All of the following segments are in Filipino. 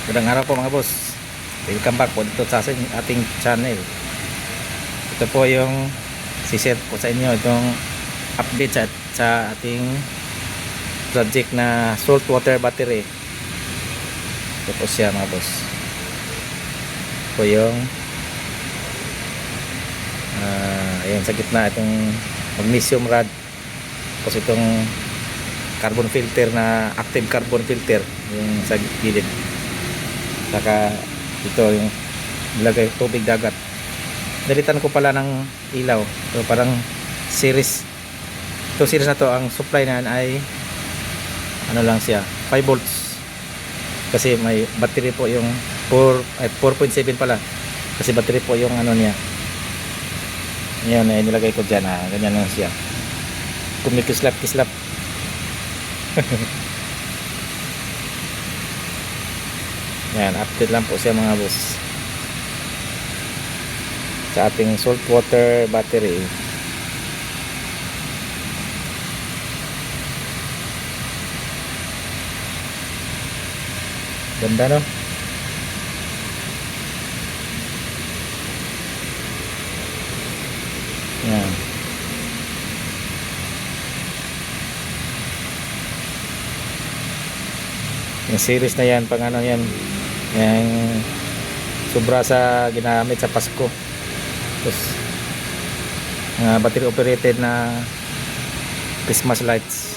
Magandang araw po mga boss. Welcome back po dito sa ating channel. Ito po yung sishare po sa inyo itong update sa ating project na salt water battery. Ito po siya mga boss. Ito po yung ayan sa gitna itong magnesium rod. Tapos itong carbon filter na active carbon filter yung sa gilid. Saka ito yung nilagay tubig dagat. Dalitan ko pala ng ilaw. So parang series. Ito series na to, ang supply na ay ano lang siya, 5 volts. Kasi may battery po yung 4.7 pala. Kasi battery po yung ano niya. Yan ay nilagay ko diyan, ganyan lang siya. Kumikislap kislap. Yan, update lang po siya mga boss sa ating salt water battery. Ganda no? Yan. Yung series na yan, pang ano yan, yung sobra sa ginamit sa Pasko. Tapos battery operated na Christmas lights.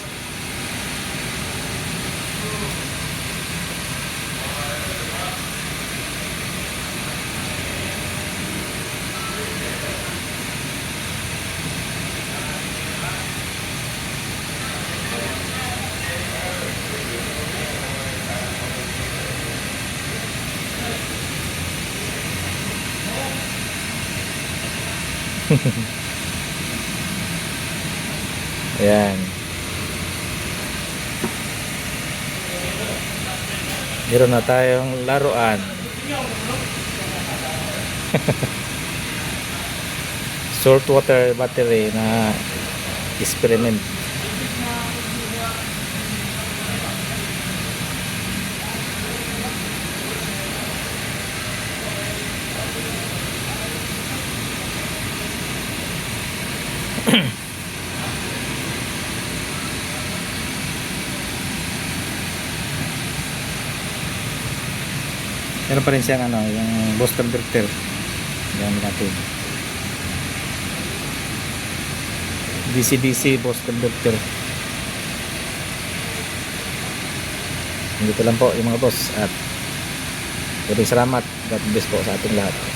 Ayan. Meron na tayong laruan. Salt water battery na experiment. Meron pa rin siyang ano, yung boost converter. Gamit natin. DC-DC boost converter. Dito lang po yung mga boss at maraming salamat. God bless po sa ating lahat.